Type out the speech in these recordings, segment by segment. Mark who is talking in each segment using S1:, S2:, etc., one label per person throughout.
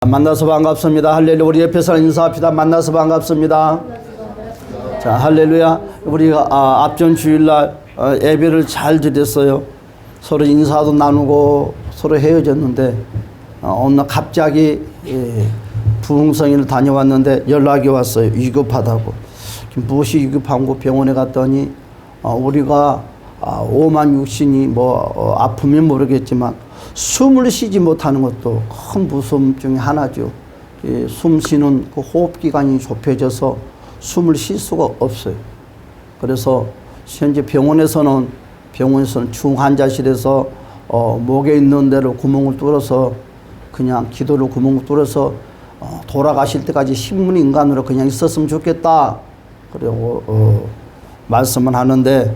S1: 만나서 반갑습니다. 할렐루야. 우리 옆에 사람 인사합시다. 만나서 반갑습니다. 자, 할렐루야. 우리가 앞전 주일날 예배를 잘 드렸어요. 서로 인사도 나누고 서로 헤어졌는데 어느 날 갑자기 부흥성인을 다녀왔는데 연락이 왔어요. 위급하다고. 무엇이 위급한고 병원에 갔더니 우리가 오만 육신이 아프면 모르겠지만 숨을 쉬지 못하는 것도 큰 무서움 중에 하나죠. 숨 쉬는 그 호흡기관이 좁혀져서 숨을 쉴 수가 없어요. 그래서 현재 병원에서는 중환자실에서 목에 있는 데로 구멍을 뚫어서 그냥 기도로 구멍을 뚫어서 돌아가실 때까지 신문 인간으로 그냥 있었으면 좋겠다. 그리고 말씀을 하는데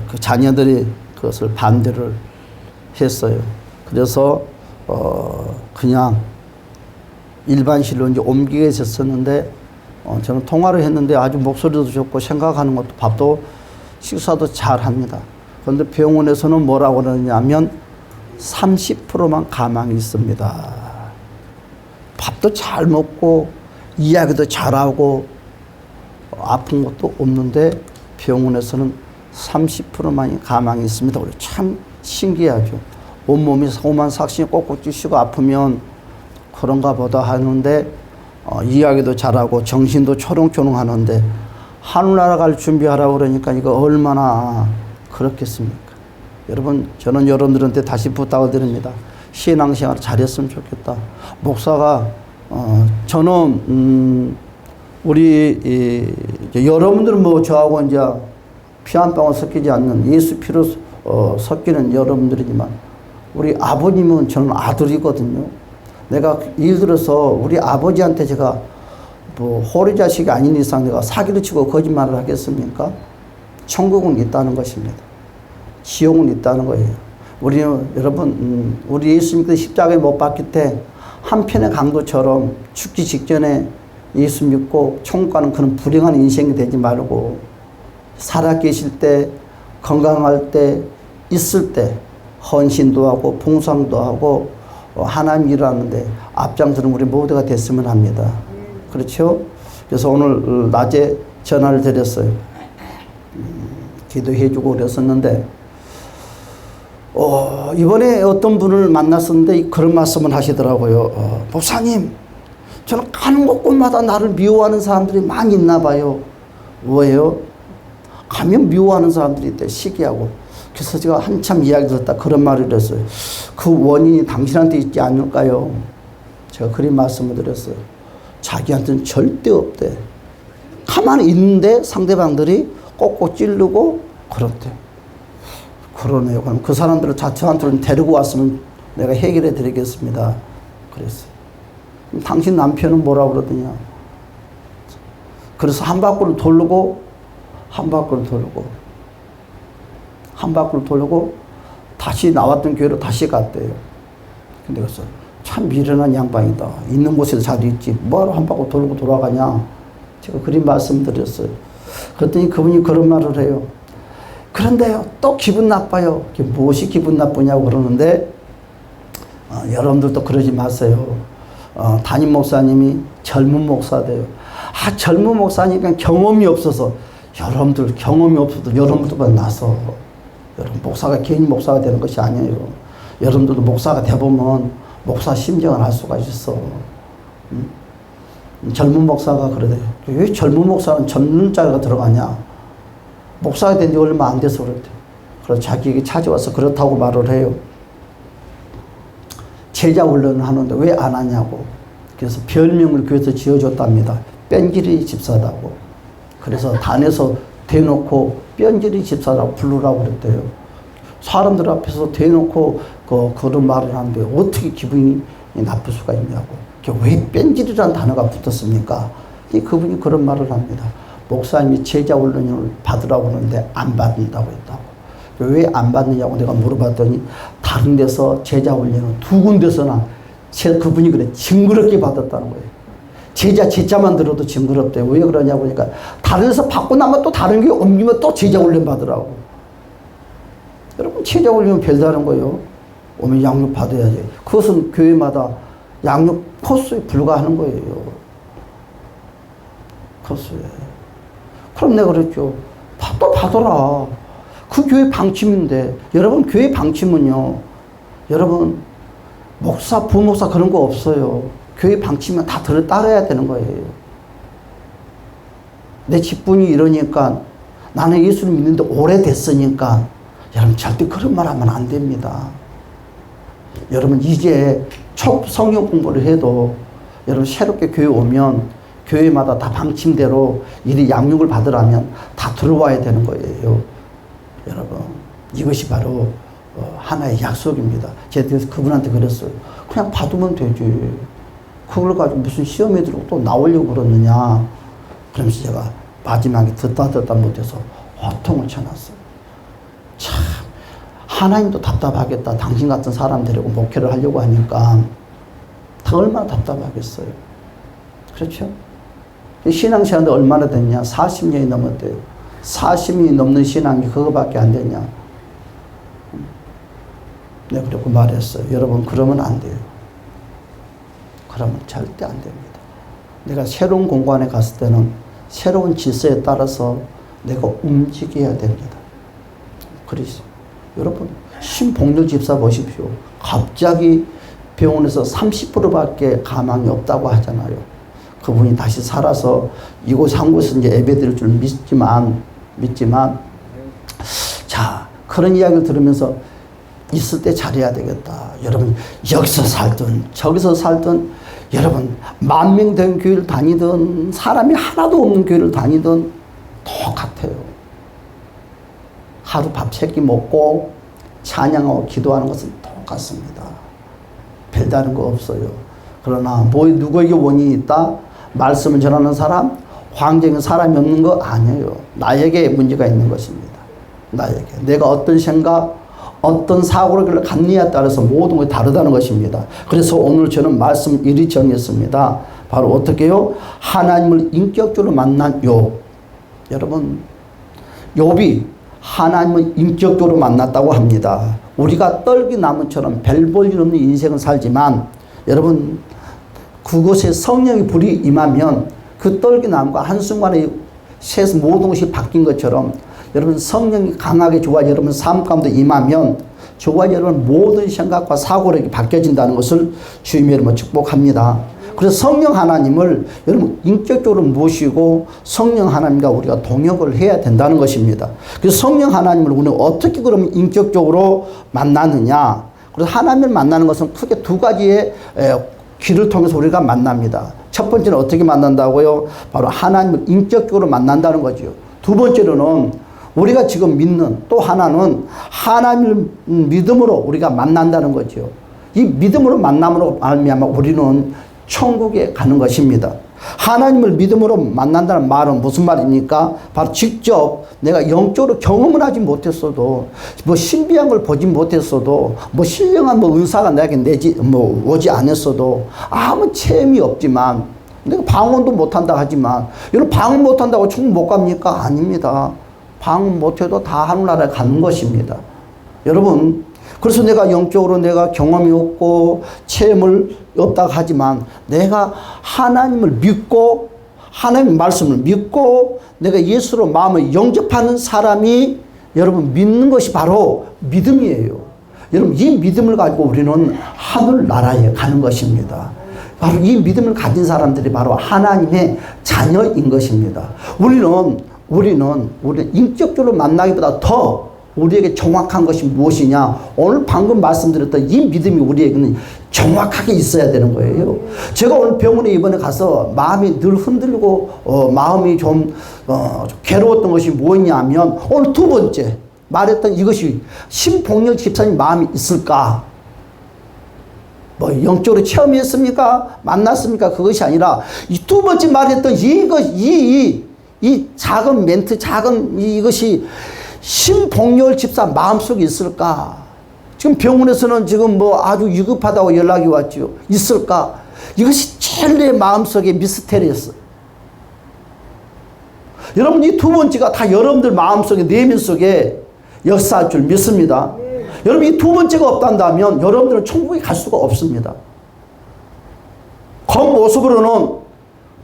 S1: 그 자녀들이 그것을 반대를 했어요. 그래서 그냥 일반실로 이제 옮기게 됐었는데 저는 통화를 했는데 아주 목소리도 좋고 생각하는 것도 밥도 식사도 잘 합니다. 그런데 병원에서는 뭐라고 그러냐면 30%만 가망이 있습니다. 밥도 잘 먹고 이야기도 잘하고 아픈 것도 없는데 병원에서는 30%만이 가망이 있습니다. 참 신기하죠. 온몸이 오만 삭신이 꼭꼭 쑤시고 아프면 그런가 보다 하는데 이야기도 잘하고 정신도 초롱초롱 하는데 하늘나라 갈 준비하라고 그러니까 이거 얼마나 그렇겠습니까? 여러분, 저는 여러분들한테 다시 부탁을 드립니다. 신앙생활 잘했으면 좋겠다. 목사가 저는 우리 여러분들은 저하고 이제 피 한 방울 섞이지 않는 예수 피로 섞이는 여러분들이지만 우리 아버님은 저는 아들이거든요. 내가 예를 들어서 우리 아버지한테 제가 호리 자식이 아닌 이상 내가 사기를 치고 거짓말을 하겠습니까? 천국은 있다는 것입니다. 지옥은 있다는 거예요. 우리는 여러분 우리 예수님께서 십자가에 못 박힐 때 한편의 강도처럼 죽기 직전에 예수 믿고 천국 가는 그런 불행한 인생이 되지 말고 살아 계실 때 건강할 때 있을 때 헌신도 하고 봉상도 하고 하나님 일하는데 앞장서는 우리 모두가 됐으면 합니다. 그렇죠? 그래서 오늘 낮에 전화를 드렸어요. 기도해 주고 그랬었는데 이번에 어떤 분을 만났었는데 그런 말씀을 하시더라고요. 목사님, 저는 가는 곳곳마다 나를 미워하는 사람들이 많이 있나 봐요. 왜요? 가면 미워하는 사람들이 있대, 시기하고. 그래서 제가 한참 이야기 듣다 그런 말을 했어요. 그 원인이 당신한테 있지 않을까요? 제가 그런 말씀을 드렸어요. 자기한테는 절대 없대. 가만히 있는데 상대방들이 꼭꼭 찌르고 그렇대. 그러네요. 그럼 그 사람들을 저한테는 데리고 왔으면 내가 해결해 드리겠습니다. 그랬어요. 당신 남편은 뭐라 그러더냐. 그래서 한 바퀴를 돌고 다시 나왔던 교회로 다시 갔대요. 근데 그래서 참 미련한 양반이다. 있는 곳에서 잘 있지. 뭐하러 한 바퀴 돌고 돌아가냐. 제가 그런 말씀 드렸어요. 그랬더니 그분이 그런 말을 해요. 그런데요, 또 기분 나빠요. 무엇이 기분 나쁘냐고 그러는데 여러분들도 그러지 마세요. 담임 목사님이 젊은 목사돼요. 젊은 목사니까 경험이 없어서 여러분들 경험이 없어도 여러분들보다 나서 여러분 목사가 개인 목사가 되는 것이 아니에요. 여러분들도 목사가 돼보면 목사 심정을 알 수가 있어. 젊은 목사가 그러대요. 왜 젊은 목사는 젊은 자가 들어가냐. 목사가 된 지 얼마 안 돼서 그렇대요. 그래서 자기에게 찾아와서 그렇다고 말을 해요. 제자 훈련을 하는데 왜 안 하냐고. 그래서 별명을 교회에서 지어줬답니다. 뺀질이 집사다고. 그래서 단에서 대놓고 뺀질이 집사라고 부르라고 그랬대요. 사람들 앞에서 대놓고 그런 말을 하는데 어떻게 기분이 나쁠 수가 있냐고. 왜 뺀질이라는 단어가 붙었습니까? 그분이 그런 말을 합니다. 목사님이 제자 훈련을 받으라고 하는데 안 받는다고 했다고. 왜 안 받느냐고 내가 물어봤더니 다른 데서 제자 훈련은 두 군데서나 그분이 그래 징그럽게 받았다는 거예요. 제자만 들어도 징그럽대요. 왜 그러냐고 하니까 다른 데서 받고 나면 또 다른 게 옮기면 또 제자 훈련 받으라고. 여러분 제자 훈련은 별다른 거예요. 오면 양육 받아야지. 그것은 교회마다 양육 코스에 불과하는 거예요. 코스에. 그럼 내가 그랬죠. 또 받아라. 그 교회 방침인데. 여러분, 교회 방침은요, 여러분, 목사, 부목사 그런 거 없어요. 교회 방침은 다 따라야 되는 거예요. 내 직분이 이러니까, 나는 예수를 믿는데 오래됐으니까, 여러분, 절대 그런 말 하면 안 됩니다. 여러분, 이제 성경 공부를 해도, 여러분, 새롭게 교회 오면, 교회마다 다 방침대로 이리 양육을 받으라면 다 들어와야 되는 거예요. 여러분, 이것이 바로 하나의 약속입니다. 제가 그분한테 그랬어요. 그냥 받으면 되지. 그걸 가지고 무슨 시험에 들고 또 나오려고 그러느냐. 그러면서 제가 마지막에 듣다 못해서 호통을 쳐놨어요. 참, 하나님도 답답하겠다. 당신 같은 사람 데리고 목회를 하려고 하니까 다 얼마나 답답하겠어요. 그렇죠? 신앙시간도 얼마나 됐냐? 40년이 넘었대요. 40년이 넘는 신앙이 그거밖에 안 되냐? 내가 그렇게 말했어요. 여러분, 그러면 안 돼요. 그러면 절대 안 됩니다. 내가 새로운 공간에 갔을 때는 새로운 질서에 따라서 내가 움직여야 됩니다. 그러시죠. 여러분, 신복렬 집사 보십시오. 갑자기 병원에서 30%밖에 가망이 없다고 하잖아요. 그분이 다시 살아서 이곳 한 곳에서 이제 예배드릴 줄 믿지만, 자, 그런 이야기를 들으면서 있을 때 잘해야 되겠다. 여러분, 여기서 살든, 저기서 살든, 여러분, 10,000명 된 교회를 다니든, 사람이 하나도 없는 교회를 다니든, 똑같아요. 하루 밥 3끼 먹고, 찬양하고 기도하는 것은 똑같습니다. 별다른 거 없어요. 그러나, 누구에게 원인이 있다? 말씀을 전하는 사람, 황정인 사람이 없는 거 아니에요. 나에게 문제가 있는 것입니다. 나에게. 내가 어떤 생각, 어떤 사고를 갖느냐에 따라서 모든 것이 다르다는 것입니다. 그래서 오늘 저는 말씀 이리 정했습니다. 바로 어떻게 해요? 하나님을 인격적으로 만난 욥. 여러분, 욥이 하나님을 인격적으로 만났다고 합니다. 우리가 떨기나무처럼 별 볼 일 없는 인생을 살지만, 여러분, 그곳에 성령의 불이 임하면 그 떨기나무가 한순간에 새서 모든 것이 바뀐 것처럼, 여러분, 성령이 강하게 저와 여러분 삶 가운데 임하면 저와 여러분 모든 생각과 사고력이 바뀌어진다는 것을 주님의 이름으로 축복합니다. 그래서 성령 하나님을 여러분 인격적으로 모시고 성령 하나님과 우리가 동역을 해야 된다는 것입니다. 그래서 성령 하나님을 우리는 어떻게 그러면 인격적으로 만나느냐. 그래서 하나님을 만나는 것은 크게 2가지의 길을 통해서 우리가 만납니다. 첫 번째는 어떻게 만난다고요? 바로 하나님을 인격적으로 만난다는 거죠. 2번째로는 우리가 지금 믿는, 또 하나는 하나님을 믿음으로 우리가 만난다는 거죠. 이 믿음으로 만남으로 말미암아 우리는 천국에 가는 것입니다. 하나님을 믿음으로 만난다는 말은 무슨 말입니까? 바로 직접 내가 영적으로 경험을 하지 못했어도, 뭐 신비한 걸 보지 못했어도, 뭐 신령한 뭐 은사가 내게 오지 않았어도, 아무 체험이 없지만, 내가 방언도 못한다 하지만, 여러분 방언 못한다고 천국 못 갑니까? 아닙니다. 방언 못해도 다 하늘나라에 가는 것입니다. 여러분, 그래서 내가 영적으로 내가 경험이 없고 체험을 없다고 하지만, 내가 하나님을 믿고 하나님의 말씀을 믿고 내가 예수로 마음을 영접하는 사람이 여러분 믿는 것이 바로 믿음이에요. 여러분, 이 믿음을 가지고 우리는 하늘나라에 가는 것입니다. 바로 이 믿음을 가진 사람들이 바로 하나님의 자녀인 것입니다. 우리는 인격적으로 만나기보다 더 우리에게 정확한 것이 무엇이냐? 오늘 방금 말씀드렸던 이 믿음이 우리에게는 정확하게 있어야 되는 거예요. 제가 오늘 병원에 이번에 가서 마음이 늘 흔들리고 마음이 좀 괴로웠던 것이 뭐였냐면, 오늘 2번째 말했던 이것이 신복렬 집사님 마음이 있을까? 뭐 영적으로 체험했습니까? 만났습니까? 그것이 아니라 이 2번째 말했던 이 작은 멘트, 이것이 신복렬 집사 마음속에 있을까? 지금 병원에서는 지금 뭐 아주 위급하다고 연락이 왔죠. 있을까? 이것이 제일 내 마음속에 미스테리였어요. 여러분, 이 2번째가 다 여러분들 마음속에, 내면 속에 역사할 줄 믿습니다. 여러분, 이 2번째가 없단다면 여러분들은 천국에 갈 수가 없습니다. 겉모습으로는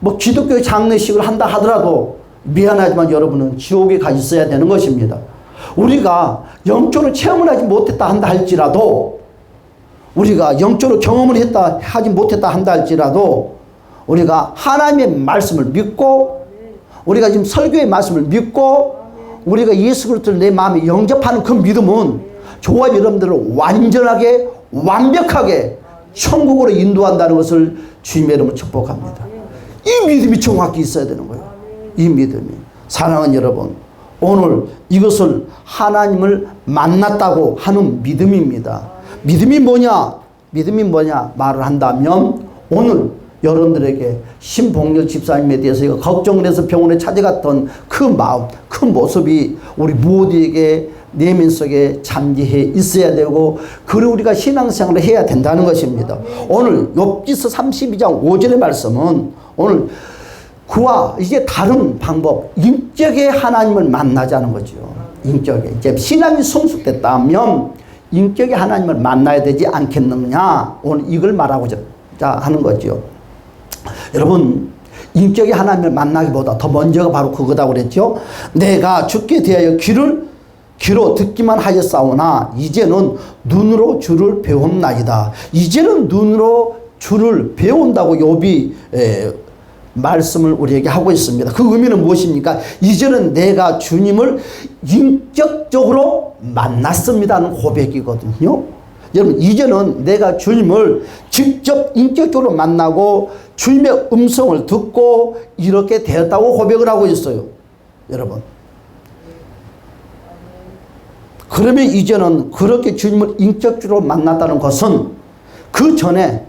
S1: 뭐 기독교 장례식을 한다 하더라도 미안하지만 여러분은 지옥에 가 있어야 되는 것입니다. 우리가 영적으로 체험을 하지 못했다 한다 할지라도, 우리가 영적으로 경험을 하지 못했다 한다 할지라도, 우리가 하나님의 말씀을 믿고, 우리가 지금 설교의 말씀을 믿고, 우리가 예수 그리스도를 내 마음에 영접하는 그 믿음은 저와 여러분들을 완전하게 완벽하게 천국으로 인도한다는 것을 주님의 이름으로 축복합니다. 이 믿음이 정확히 있어야 되는 거예요. 이 믿음이. 사랑하는 여러분, 오늘 이것을 하나님을 만났다고 하는 믿음입니다. 믿음이 뭐냐? 믿음이 뭐냐 말을 한다면, 오늘 여러분들에게 신봉렬 집사님에 대해서 걱정을 해서 병원에 찾아갔던 그 마음, 그 모습이 우리 모두에게 내면 속에 잠재해 있어야 되고, 그리고 우리가 신앙생활을 해야 된다는 것입니다. 오늘 욥기서 32장 5절의 말씀은 오늘 그와 이제 다른 방법, 인격의 하나님을 만나자는 거죠. 인격에. 이제 신앙이 성숙됐다면 인격의 하나님을 만나야 되지 않겠느냐. 오늘 이걸 말하고자 하는 거죠. 여러분, 인격의 하나님을 만나기보다 더 먼저가 바로 그거다 그랬죠. 내가 주께 대하여 귀로 듣기만 하였사오나 이제는 눈으로 주를 배웠나이다. 이제는 눈으로 주를 배운다고 욥이 말씀을 우리에게 하고 있습니다. 그 의미는 무엇입니까? 이제는 내가 주님을 인격적으로 만났습니다는 고백이거든요. 여러분, 이제는 내가 주님을 직접 인격적으로 만나고 주님의 음성을 듣고 이렇게 되었다고 고백을 하고 있어요. 여러분, 그러면 이제는 그렇게 주님을 인격적으로 만났다는 것은 그 전에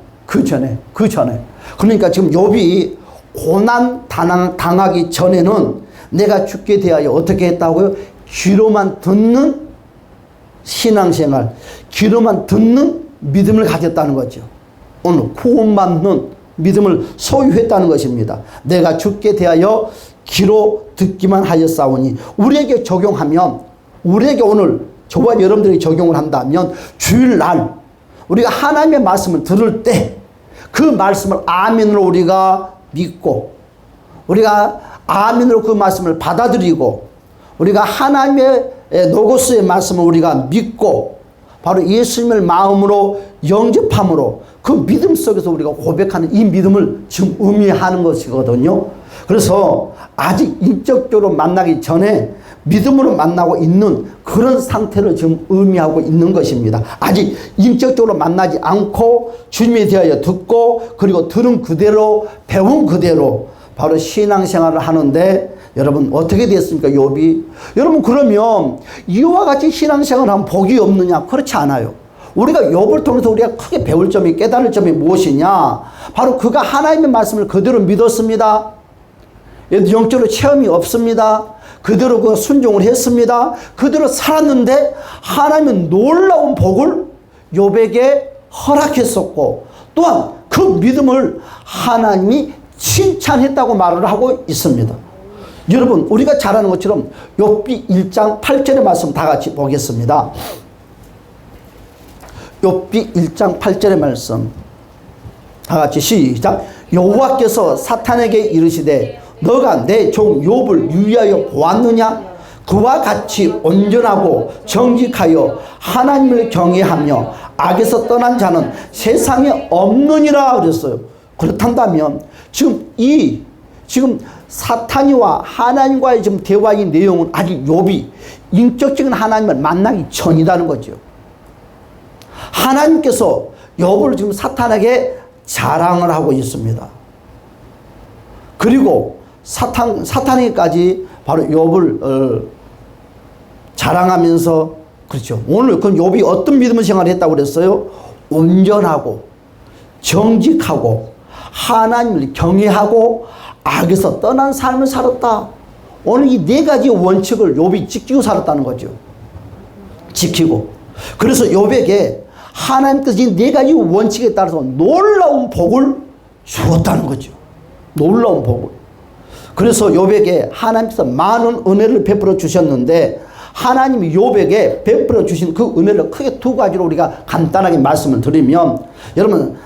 S1: 그러니까 지금 욥이 고난 당하기 전에는 내가 죽게 대하여 어떻게 했다고요? 귀로만 듣는 신앙생활, 귀로만 듣는 믿음을 가졌다는 거죠. 오늘 구원받는 믿음을 소유했다는 것입니다. 내가 죽게 대하여 귀로 듣기만 하였사오니, 우리에게 적용하면, 우리에게 오늘 저와 여러분들이 적용을 한다면, 주일날 우리가 하나님의 말씀을 들을 때 그 말씀을 아멘으로 우리가 믿고, 우리가 아멘으로 그 말씀을 받아들이고, 우리가 하나님의 로고스의 말씀을 우리가 믿고 바로 예수님을 마음으로 영접함으로 그 믿음 속에서 우리가 고백하는 이 믿음을 지금 의미하는 것이거든요. 그래서 아직 인격적으로 만나기 전에 믿음으로 만나고 있는 그런 상태를 지금 의미하고 있는 것입니다. 아직 인격적으로 만나지 않고 주님에 대하여 듣고, 그리고 들은 그대로 배운 그대로 바로 신앙생활을 하는데, 여러분 어떻게 됐습니까? 욥이. 여러분, 그러면 이와 같이 신앙생활을 하면 복이 없느냐? 그렇지 않아요. 우리가 욥을 통해서 우리가 크게 배울 점이, 깨달을 점이 무엇이냐? 바로 그가 하나님의 말씀을 그대로 믿었습니다. 영적으로 체험이 없습니다. 그대로 그 순종을 했습니다. 그대로 살았는데 하나님은 놀라운 복을 욥에게 허락했었고, 또한 그 믿음을 하나님이 칭찬했다고 말을 하고 있습니다. 여러분, 우리가 잘 아는 것처럼 욥기 1장 8절의 말씀 다 같이 보겠습니다. 욥기 1장 8절의 말씀 다 같이 시작. 여호와께서 사탄에게 이르시되 너가 내 종 욥을 유의하여 보았느냐? 그와 같이 온전하고 정직하여 하나님을 경외하며 악에서 떠난 자는 세상에 없느니라 그랬어요. 그렇단다면 지금 사탄이와 하나님과의 지금 대화의 내용은 아직 욥이 인격적인 하나님을 만나기 전이라는 거죠. 하나님께서 욥을 지금 사탄에게 자랑을 하고 있습니다. 그리고 사탄에게까지 바로 욥을 자랑하면서, 그렇죠. 오늘 그 욥이 어떤 믿음의 생활을 했다고 그랬어요? 온전하고 정직하고 하나님을 경외하고 악에서 떠난 삶을 살았다. 오늘 이 네 가지 원칙을 욥이 지키고 살았다는 거죠. 지키고. 그래서 욥에게 하나님께서 이 네 가지 원칙에 따라서 놀라운 복을 주었다는 거죠. 놀라운 복을. 그래서 욥에게 하나님께서 많은 은혜를 베풀어 주셨는데, 하나님이 욥에게 베풀어 주신 그 은혜를 크게 두 가지로 우리가 간단하게 말씀을 드리면, 여러분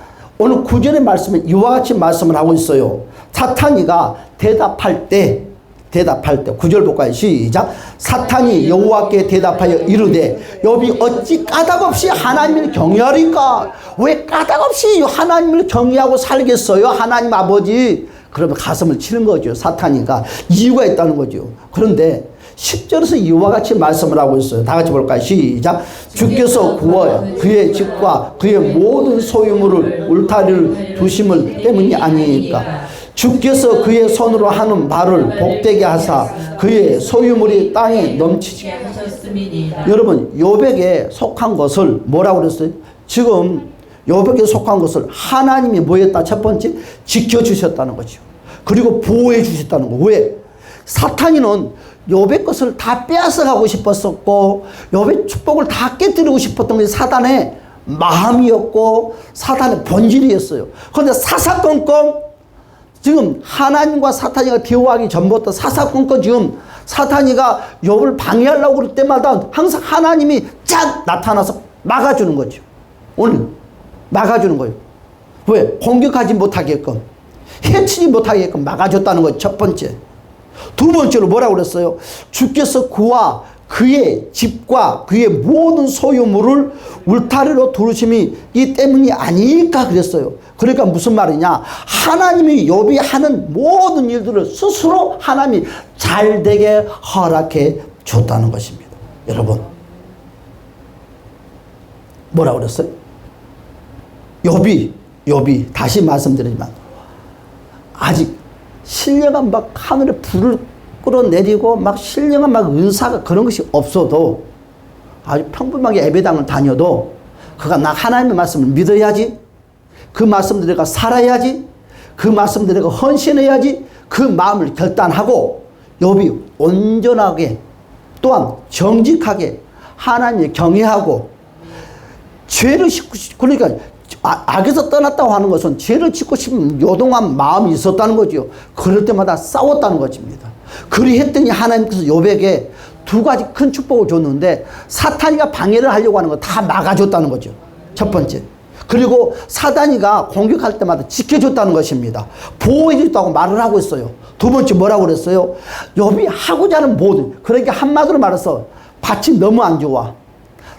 S1: 오늘 9절의 말씀에 이와 같이 말씀을 하고 있어요. 사탄이가 대답할 때 9절 볼까요? 시작. 사탄이 여호와께 대답하여 이르되 욥이 어찌 까닭없이 하나님을 경외하리까? 왜 까닭없이 하나님을 경외하고 살겠어요? 하나님 아버지. 그러면 가슴을 치는 거죠. 사탄이가 이유가 있다는 거죠. 그런데 10절에서 이와 같이 말씀을 하고 있어요. 다 같이 볼까요? 시작. 주께서 구하여 그의 집과 그의 모든 소유물을 울타리를 두심을 때문이 아니니까. 주께서 그의 손으로 하는 말을 복되게 하사 그의 소유물이 땅에 넘치지. 여러분, 욥에게 속한 것을 뭐라고 그랬어요? 지금 욥에게 속한 것을 하나님이 뭐 했다? 첫 번째, 지켜주셨다는 거죠. 그리고 보호해 주셨다는 거. 왜? 사탄이는 욥의 것을 다 빼앗아가고 싶었었고 욥의 축복을 다 깨뜨리고 싶었던 게 사단의 마음이었고 사탄의 본질이었어요. 그런데 사사건건 지금 하나님과 사탄이가 대화하기 전부터 사사건건 지금 사탄이가 욥을 방해하려고 그럴 때마다 항상 하나님이 쫙 나타나서 막아주는 거죠. 오늘 막아주는 거예요. 왜? 공격하지 못하게끔, 해치지 못하게끔 막아줬다는 거죠. 첫 번째. 두 번째로 뭐라고 그랬어요? 주께서 그와 그의 집과 그의 모든 소유물을 울타리로 두르심이 이 때문이 아닐까 그랬어요. 그러니까 무슨 말이냐? 하나님이 욥이 하는 모든 일들을 스스로 하나님이 잘되게 허락해 줬다는 것입니다. 여러분, 뭐라고 그랬어요? 욥이 다시 말씀드리지만 아직 신령한 막 하늘에 불을 끌어내리고 막 신령한 막 은사가 그런 것이 없어도 아주 평범하게 예배당을 다녀도 그가 나 하나님의 말씀을 믿어야지, 그 말씀대로 살아야지, 그 말씀대로 헌신해야지, 그 마음을 결단하고 욥이 온전하게 또한 정직하게 하나님을 경외하고 죄를 씻고 그러니까 악에서 떠났다고 하는 것은 죄를 짓고 싶은 요동한 마음이 있었다는 거죠. 그럴 때마다 싸웠다는 것입니다. 그리했더니 하나님께서 욥에게 두 가지 큰 축복을 줬는데 사탄이가 방해를 하려고 하는 거 다 막아줬다는 거죠. 첫 번째. 그리고 사단이가 공격할 때마다 지켜줬다는 것입니다. 보호해줬다고 말을 하고 있어요. 두 번째 뭐라고 그랬어요? 욥이 하고자 하는 모든, 그러니까 한마디로 말해서 밭이 너무 안 좋아.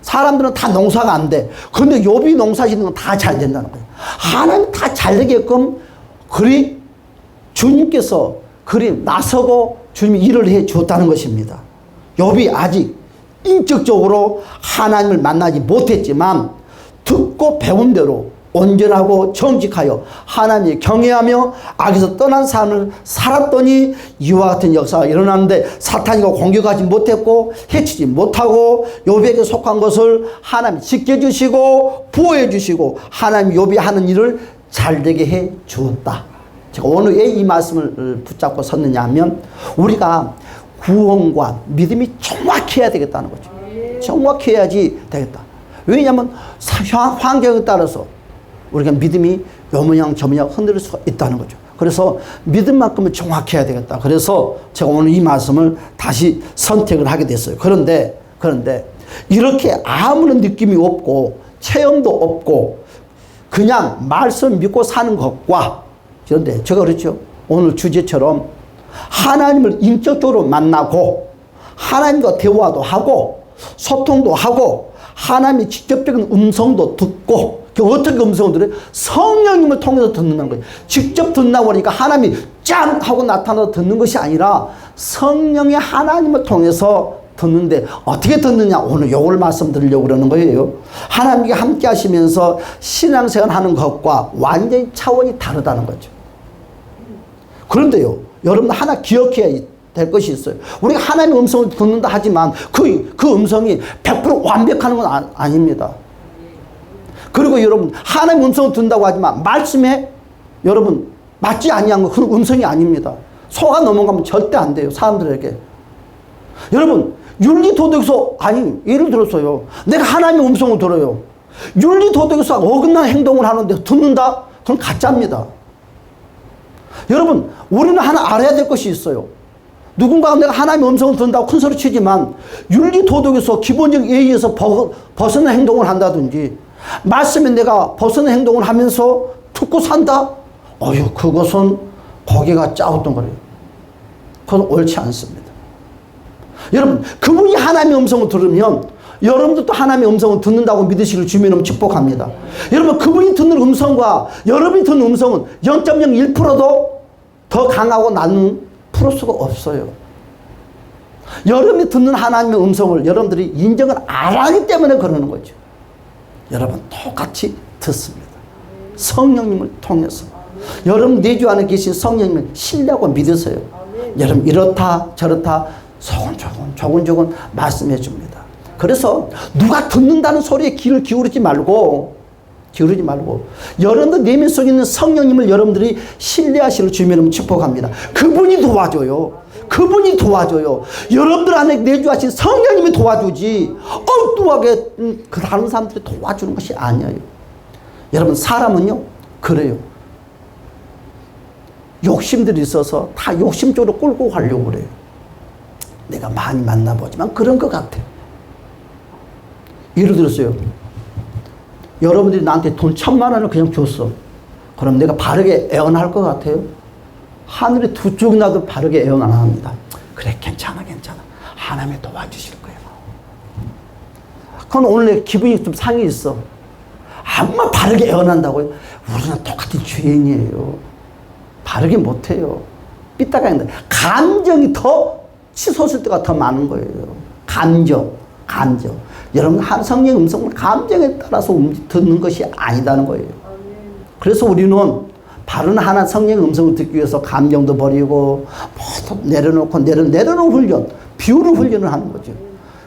S1: 사람들은 다 농사가 안 돼. 그런데 욥이 농사 짓는 건 다 잘 된다는 거예요. 하나님 다 잘 되게끔 그리 주님께서 그리 나서고 주님이 일을 해 줬다는 것입니다. 욥이 아직 인격적으로 하나님을 만나지 못했지만 듣고 배운 대로 온전하고 정직하여 하나님을 경외하며 악에서 떠난 삶을 살았더니 이와 같은 역사가 일어났는데 사탄이가 공격하지 못했고 해치지 못하고 욥에게 속한 것을 하나님이 지켜주시고 보호해주시고 하나님이 욥이 하는 일을 잘되게 해 주었다. 제가 오늘 왜 이 말씀을 붙잡고 섰느냐 하면 우리가 구원과 믿음이 정확해야 되겠다는 거죠. 정확해야지 되겠다. 왜냐하면 환경에 따라서 우리가 믿음이 요 모양 저 모양 흔들릴 수가 있다는 거죠. 그래서 믿음만큼은 정확해야 되겠다. 그래서 제가 오늘 이 말씀을 다시 선택을 하게 됐어요. 그런데 이렇게 아무런 느낌이 없고 체험도 없고 그냥 말씀 믿고 사는 것과 그런데 제가 그렇죠. 오늘 주제처럼 하나님을 인격적으로 만나고 하나님과 대화도 하고 소통도 하고 하나님의 직접적인 음성도 듣고 어떻게 음성을 들어요? 성령님을 통해서 듣는다는 거예요. 직접 듣나 보니까 하나님이 짠 하고 나타나서 듣는 것이 아니라 성령의 하나님을 통해서 듣는데 어떻게 듣느냐? 오늘 요걸 말씀드리려고 그러는 거예요. 하나님께 함께 하시면서 신앙생활 하는 것과 완전히 차원이 다르다는 거죠. 그런데요, 여러분 하나 기억해야 될 것이 있어요. 우리가 하나님의 음성을 듣는다 하지만 그 음성이 100% 완벽한 건 아닙니다. 그리고 여러분 하나님의 음성을 듣는다고 하지만 말씀에 여러분 맞지 아니한 건 그 음성이 아닙니다. 속아 넘어가면 절대 안 돼요. 사람들에게. 여러분 윤리도덕에서 아니 예를 들었어요. 내가 하나님의 음성을 들어요. 윤리도덕에서 어긋난 행동을 하는데 듣는다? 그건 가짜입니다. 여러분 우리는 하나 알아야 될 것이 있어요. 누군가가 내가 하나님의 음성을 듣는다고 큰 소리 치지만 윤리도덕에서 기본적 예의에서 벗어난 행동을 한다든지 말씀에 내가 벗어난 행동을 하면서 듣고 산다? 어휴, 그것은 고개가 짜었던 거예요. 그건 옳지 않습니다. 여러분, 그분이 하나님의 음성을 들으면 여러분들도 하나님의 음성을 듣는다고 믿으시길 주님은 축복합니다. 여러분, 그분이 듣는 음성과 여러분이 듣는 음성은 0.01%도 더 강하고 나는 프로스가 없어요. 여러분이 듣는 하나님의 음성을 여러분들이 인정을 안 하기 때문에 그러는 거죠. 여러분, 똑같이 듣습니다. 성령님을 통해서. 여러분 내주 안에 계신 성령님을 신뢰하고 믿으세요. 여러분, 이렇다 저렇다 조곤조곤 말씀해 줍니다. 그래서 누가 듣는다는 소리에 귀를 기울이지 말고 여러분들 내면 속에 있는 성령님을 여러분들이 신뢰하시는 주님을 축복합니다. 그분이 도와줘요. 여러분들 안에 내주하신 성령님이 도와주지 엉뚱하게 그 다른 사람들이 도와주는 것이 아니에요. 여러분, 사람은요 그래요. 욕심들이 있어서 다 욕심적으로 끌고 가려고 그래요. 내가 많이 만나보지만 그런 것 같아요. 예를 들었어요. 여러분들이 나한테 돈 1,000만 원을 그냥 줬어. 그럼 내가 바르게 애원할 것 같아요? 하늘이 두 쪽이 나도 바르게 애원 안 합니다. 그래, 괜찮아. 하나님이 도와주실 거예요. 그건 오늘 내 기분이 좀 상해 있어. 아마 바르게 애원한다고요? 우리는 똑같은 죄인이에요. 바르게 못해요. 삐딱하게 한다. 감정이 더 치솟을 때가 더 많은 거예요. 감정. 여러분, 성령의 음성은 감정에 따라서 듣는 것이 아니다는 거예요. 그래서 우리는 바른 하나 성령의 음성을 듣기 위해서 감정도 버리고 모두 내려놓고 내려놓은 훈련, 비우는 훈련을 하는 거죠.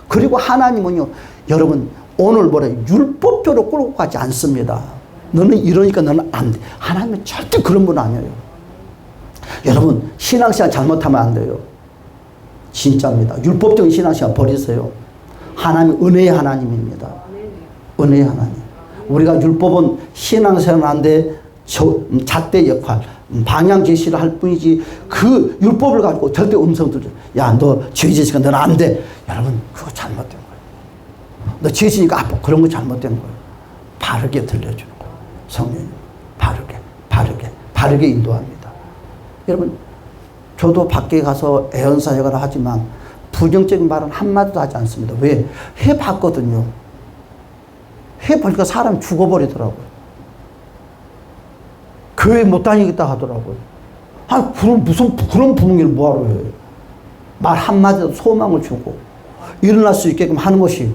S1: 그리고 하나님은요, 여러분 오늘 뭐래, 율법대로 끌고 가지 않습니다. 너는 이러니까 너는 안 돼. 하나님은 절대 그런 분 아니에요. 여러분, 신앙생활 잘못하면 안 돼요. 진짜입니다. 율법적인 신앙생활 버리세요. 하나님 은혜의 하나님입니다. 은혜의 하나님. 우리가 율법은 신앙생활하는데 잣대 역할, 방향 제시를 할 뿐이지 그 율법을 가지고 절대 음성 들죠. 야, 너 죄 지으니까 너는 안 돼. 여러분, 그거 잘못된 거예요. 너 죄 지으니까 아파. 그런 거 잘못된 거예요. 바르게 들려주는 거예요. 성령님, 바르게 인도합니다. 여러분, 저도 밖에 가서 애언사역을 하지만 부정적인 말은 한마디도 하지 않습니다. 왜? 해봤거든요. 해보니까 사람이 죽어버리더라고요. 교회 못 다니겠다 하더라고요. 그런 부흥회를 뭐하러 해. 말 한마디도 소망을 주고 일어날 수 있게끔 하는 것이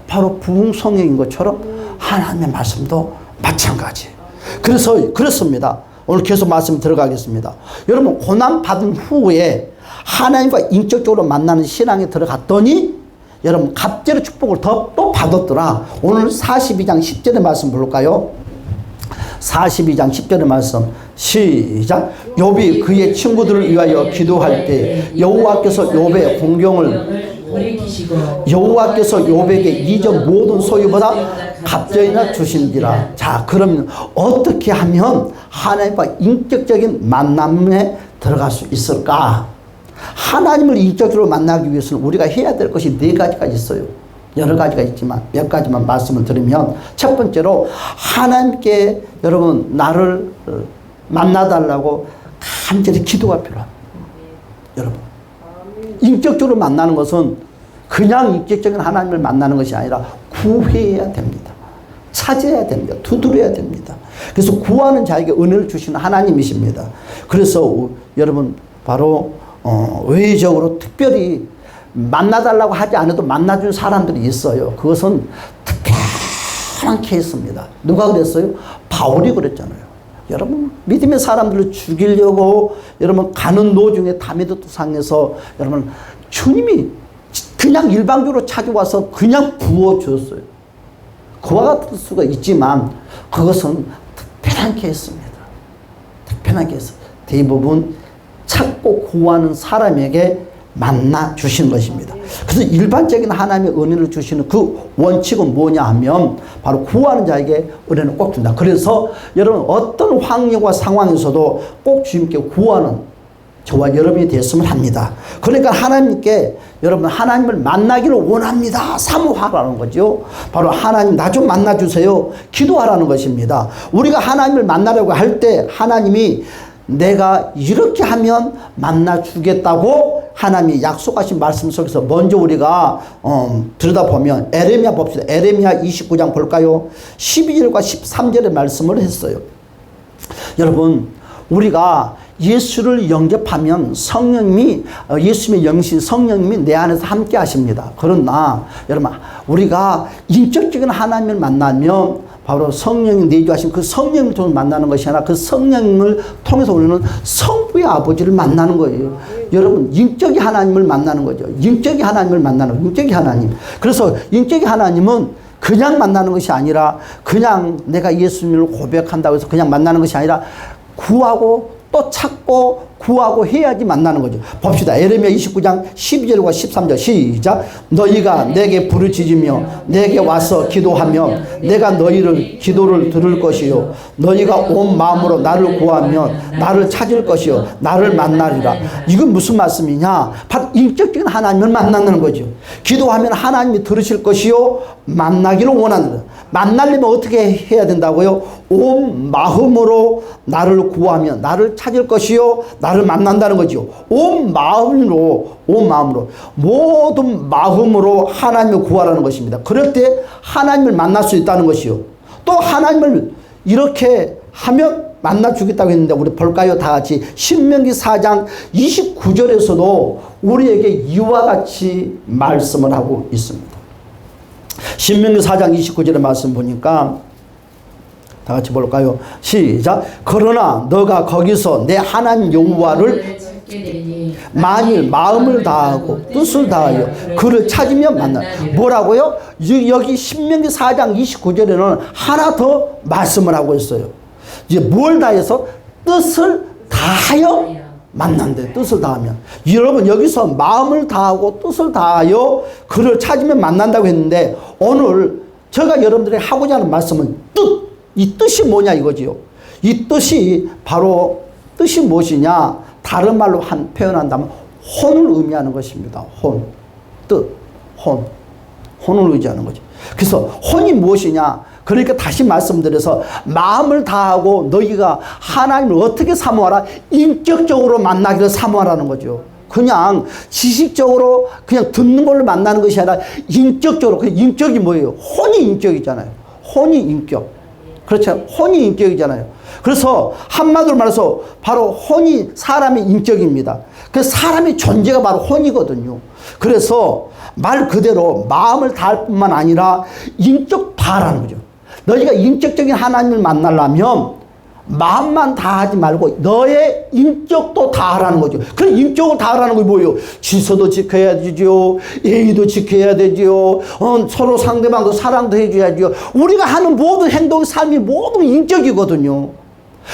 S1: 바로 부흥성령인 것처럼 하나님의 말씀도 마찬가지예요. 그래서 그렇습니다. 오늘 계속 말씀 들어가겠습니다. 여러분, 고난받은 후에 하나님과 인격적으로 만나는 신앙에 들어갔더니 여러분 갑절의 축복을 또 받았더라. 오늘 42장 10절의 말씀 볼까요? 42장 10절의 말씀 시작. 욥이 그의 친구들을 위하여 기도할 때 여호와께서 욥의 공경을 여호와께서 욥에게 이전 모든 소유보다 갑절이나 주신지라. 자, 그러면 어떻게 하면 하나님과 인격적인 만남에 들어갈 수 있을까? 하나님을 인격적으로 만나기 위해서는 우리가 해야 될 것이 4가지가 있어요. 여러 가지가 있지만 몇 가지만 말씀을 드리면, 첫 번째로 하나님께 여러분 나를 만나달라고 간절히 기도가 필요합니다. 여러분, 인격적으로 만나는 것은 그냥 인격적인 하나님을 만나는 것이 아니라 구해야 됩니다. 찾아야 됩니다. 두드려야 됩니다. 그래서 구하는 자에게 은혜를 주시는 하나님이십니다. 그래서 여러분 바로 외적으로 특별히 만나달라고 하지 않아도 만나준 사람들이 있어요. 그것은 특별한 케이스입니다. 누가 그랬어요? 바울이 그랬잖아요. 여러분, 믿음의 사람들을 죽이려고 여러분 가는 도중에 다메섹 상에서 여러분 주님이 그냥 일방적으로 찾아와서 그냥 부어줬어요. 그와 같을 수가 있지만 그것은 특별한 케이스입니다. 특별한 케이스. 대부분 찾고 구하는 사람에게 만나 주신 것입니다. 그래서 일반적인 하나님의 은혜를 주시는 그 원칙은 뭐냐 하면 바로 구하는 자에게 은혜는 꼭 준다. 그래서 여러분 어떤 환경과 상황에서도 꼭 주님께 구하는 저와 여러분이 됐으면 합니다. 그러니까 하나님께 여러분 하나님을 만나기를 원합니다. 사모하라는 거죠. 바로 하나님 나 좀 만나주세요. 기도하라는 것입니다. 우리가 하나님을 만나려고 할 때 하나님이 내가 이렇게 하면 만나주겠다고 하나님이 약속하신 말씀 속에서 먼저 우리가 들여다보면 에레미야 봅시다. 에레미야 29장 볼까요? 12절과 13절의 말씀을 했어요. 여러분 우리가 예수를 영접하면 성령님이 예수님의 영신 성령님이 내 안에서 함께 하십니다. 그러나 여러분 우리가 인격적인 하나님을 만나면 바로 성령이 내주하신 그 성령을 통해서 만나는 것이 아니라 그 성령을 통해서 우리는 성부의 아버지를 만나는 거예요. 여러분 인격의 하나님을 만나는 거죠. 인격의 하나님을 만나는 거예요. 인격의 하나님. 그래서 인격의 하나님은 그냥 만나는 것이 아니라 그냥 내가 예수님을 고백한다고 해서 그냥 만나는 것이 아니라 구하고 또 찾고 구하고 해야지 만나는 거죠. 봅시다. 에레미야 29장 12절과 13절 시작. 너희가 내게 부르짖으며 내게 와서 기도하면 내가 너희를 기도를 들을 것이요 너희가 온 마음으로 나를 구하면 나를 찾을 것이요 나를 만나리라. 이건 무슨 말씀이냐? 바로 인격적인 하나님을 만나는 거죠. 기도하면 하나님이 들으실 것이요 만나기를 원하는 만나려면 어떻게 해야 된다고요? 온 마음으로 나를 구하면 나를 찾을 것이요 나를 만난다는 거죠. 온 마음으로 모든 마음으로 하나님을 구하라는 것입니다. 그럴 때 하나님을 만날 수 있다는 것이요. 또 하나님을 이렇게 하면 만나주겠다고 했는데 우리 볼까요? 다 같이 신명기 4장 29절에서도 우리에게 이와 같이 말씀을 하고 있습니다. 신명기 4장 29절의 말씀 보니까 다 같이 볼까요? 시작. 그러나 너가 거기서 내 하나님 여호와를 만일 마음을 다하고 뜻을 다하여 그를 찾으면 만나. 뭐라고요? 여기 신명기 4장 29절에는 하나 더 말씀을 하고 있어요. 이제 뭘 다해서? 뜻을 다하여 만난대. 뜻을 다하면. 여러분 여기서 마음을 다하고 뜻을 다하여 그를 찾으면 만난다고 했는데 오늘 제가 여러분들이 하고자 하는 말씀은 뜻. 이 뜻이 뭐냐 이거지요. 이 뜻이 바로 뜻이 무엇이냐? 다른 말로 표현한다면 혼을 의미하는 것입니다. 혼. 뜻. 혼. 혼을 의지하는 거죠. 그래서 혼이 무엇이냐? 그러니까 다시 말씀드려서 마음을 다하고 너희가 하나님을 어떻게 사모하라? 인격적으로 만나기를 사모하라는 거죠. 그냥 지식적으로 그냥 듣는 걸로 만나는 것이 아니라 인격적으로. 그 인격이 뭐예요? 혼이 인격이잖아요. 혼이 인격. 그렇죠. 혼이 인격이잖아요. 그래서 한마디로 말해서 바로 혼이 사람의 인격입니다. 그래서 사람의 존재가 바로 혼이거든요. 그래서 말 그대로 마음을 다할 뿐만 아니라 인격 다하라는 거죠. 너희가 인격적인 하나님을 만나려면 마음만 다하지 말고 너의 인격도 다하라는 거죠. 그 인격을 다하라는 게 뭐예요? 질서도 지켜야 되죠. 예의도 지켜야 되죠. 서로 상대방도 사랑도 해줘야죠. 우리가 하는 모든 행동, 삶이 모든 인격이거든요.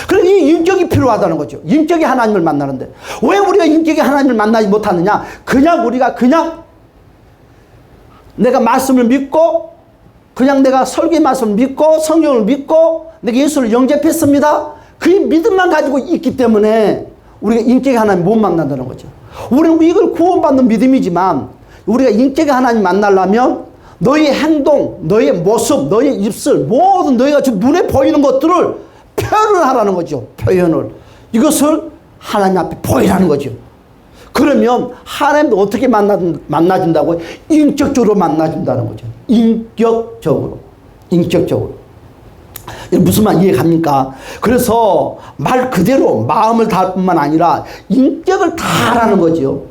S1: 그래서 이 인격이 필요하다는 거죠. 인격이 하나님을 만나는데 왜 우리가 인격이 하나님을 만나지 못하느냐? 그냥 우리가 내가 말씀을 믿고 그냥 내가 설교의 말씀을 믿고 성경을 믿고 내가 예수를 영접했습니다. 그 믿음만 가지고 있기 때문에 우리가 인격의 하나님 못 만난다는 거죠. 우리는 이걸 구원받는 믿음이지만 우리가 인격의 하나님 만나려면 너의 행동, 너의 모습, 너의 입술 모든 너희가 지금 눈에 보이는 것들을 표현을 하라는 거죠. 표현을. 이것을 하나님 앞에 보이라는 거죠. 그러면 하나님도 어떻게 만나준다고요? 인격적으로 만나준다는 거죠. 인격적으로. 무슨 말 이해갑니까? 그래서 말 그대로 마음을 다할 뿐만 아니라 인격을 다하라는 거죠.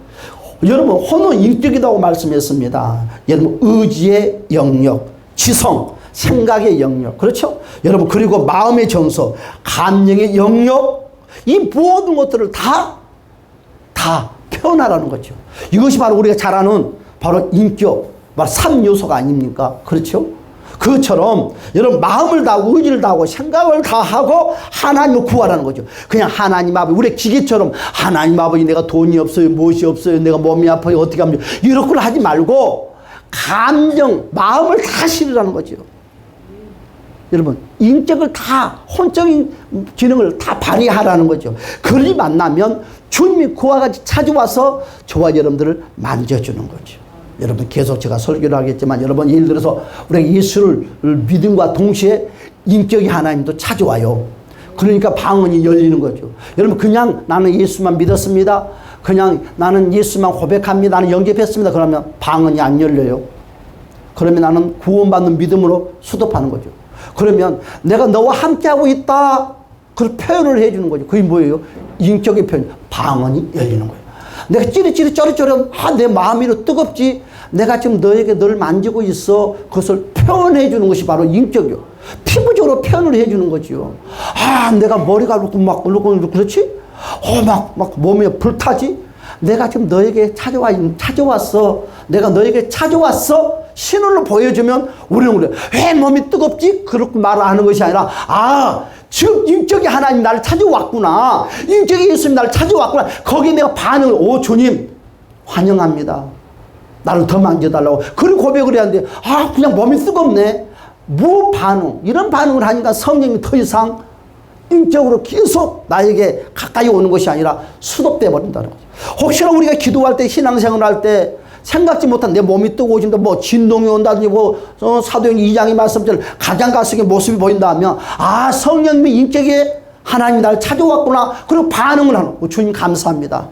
S1: 여러분 혼은 인격이라고 말씀했습니다. 여러분 의지의 영역, 지성, 생각의 영역, 그렇죠? 여러분 그리고 마음의 정서, 감정의 영역, 이 모든 것들을 다 표현하라는 거죠. 이것이 바로 우리가 잘 아는 바로 인격, 바로 3요소가 아닙니까? 그렇죠? 그것처럼 여러분 마음을 다하고 의지를 다하고 생각을 다하고 하나님을 구하라는 거죠. 그냥 하나님 아버지, 우리 기계처럼 하나님 아버지 내가 돈이 없어요, 무엇이 없어요, 내가 몸이 아파요, 어떻게 하면 이런 걸 하지 말고 감정, 마음을 다 실으라는 거죠. 여러분, 인격을 다, 혼적인 기능을 다 발휘하라는 거죠. 그를 만나면 주님이 그와 같이 찾아와서 저와 여러분들을 만져주는 거죠. 여러분, 계속 제가 설교를 하겠지만, 여러분, 예를 들어서 우리가 예수를 믿음과 동시에 인격이 하나님도 찾아와요. 그러니까 방언이 열리는 거죠. 여러분, 그냥 나는 예수만 믿었습니다, 그냥 나는 예수만 고백합니다, 나는 영접했습니다, 그러면 방언이 안 열려요. 그러면 나는 구원받는 믿음으로 수도하는 거죠. 그러면 내가 너와 함께하고 있다, 그걸 표현을 해주는 거죠. 그게 뭐예요? 인격의 표현, 방언이 열리는 거예요. 내가 찌릿찌릿 쩌릿쩌릿, 내 마음이 뜨겁지, 내가 지금 너에게 널 만지고 있어, 그것을 표현해 주는 것이 바로 인격이요. 피부적으로 표현을 해 주는 거지요. 내가 머리가 막 그렇지? 막 몸에 불타지? 내가 지금 너에게 찾아왔어. 내가 너에게 찾아왔어. 신호를 보여주면 우리는 그래. 왜 몸이 뜨겁지? 그렇게 말하는 것이 아니라, 지금 인격이 하나님 나를 찾아왔구나. 인격이 예수님 나를 찾아왔구나. 거기에 내가 반응을, 주님, 환영합니다. 나를 더 만져달라고. 그런 고백을 해야 하는데, 그냥 몸이 뜨겁네. 무반응. 이런 반응을 하니까 성령이 더 이상 인격으로 계속 나에게 가까이 오는 것이 아니라 수독돼 버린다는 거죠. 혹시나 우리가 기도할 때, 신앙생활을 할 때, 생각지 못한 내 몸이 뜨거워진다, 진동이 온다든지, 사도행 2장의 말씀처럼 가장가속의 모습이 보인다 하면, 성령님의 인격에 하나님이 나를 찾아왔구나. 그리고 반응을 하는 거예요. 주님 감사합니다.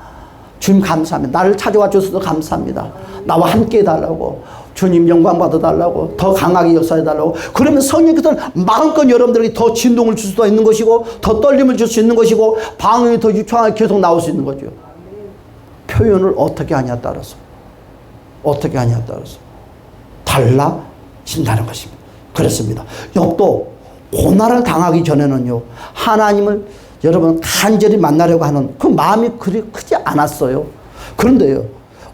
S1: 주님 감사합니다. 나를 찾아와 주셔서 감사합니다. 나와 함께 해달라고. 주님 영광 받아달라고. 더 강하게 역사해달라고. 그러면 성령께서는 마음껏 여러분들에게 더 진동을 줄 수도 있는 것이고, 더 떨림을 줄 수 있는 것이고, 방언이 더 유창하게 계속 나올 수 있는 거죠. 표현을 어떻게 하냐에 따라서, 달라진다는 것입니다. 그렇습니다. 욥도 고난을 당하기 전에는요, 하나님을 여러분 간절히 만나려고 하는 그 마음이 그리 크지 않았어요. 그런데요,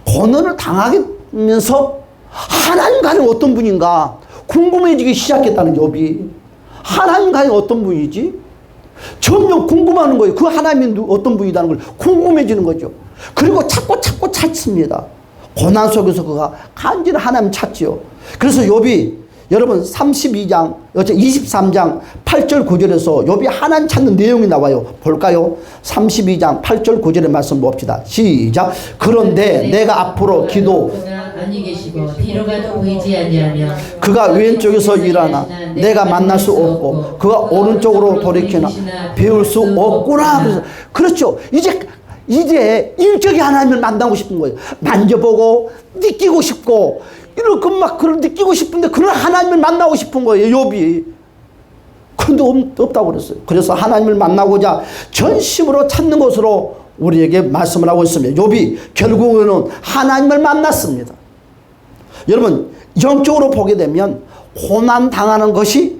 S1: 고난을 당하면서 하나님과는 어떤 분인가 궁금해지기 시작했다는 욥이. 하나님과는 어떤 분이지? 점점 궁금하는 거예요. 그 하나님이 어떤 분이라는 걸 궁금해지는 거죠. 그리고 찾고 찾습니다. 고난 속에서 그가 간절히 하나님 찾지요. 그래서 욥이 여러분 23장 8절 9절에서 욥이 하나님 찾는 내용이 나와요. 볼까요? 32장 8절 9절의 말씀 봅시다. 시작. 그런데 내가 앞으로 기도
S2: 아니 계시고 뒤로 가도 보이지 아니하며
S1: 그가 왼쪽에서 일하나 내가 만날 수 없고 그가 오른쪽으로 돌이키나 배울 수 없구나. 그렇죠. 이제 인격이 하나님을 만나고 싶은 거예요. 만져보고 느끼고 싶고 이렇게 막 그걸 느끼고 싶은데 그런 하나님을 만나고 싶은 거예요. 욥이. 그런데 없다고 그랬어요. 그래서 하나님을 만나고자 전심으로 찾는 것으로 우리에게 말씀을 하고 있습니다. 욥이 결국에는 하나님을 만났습니다. 여러분 영적으로 보게 되면 고난 당하는 것이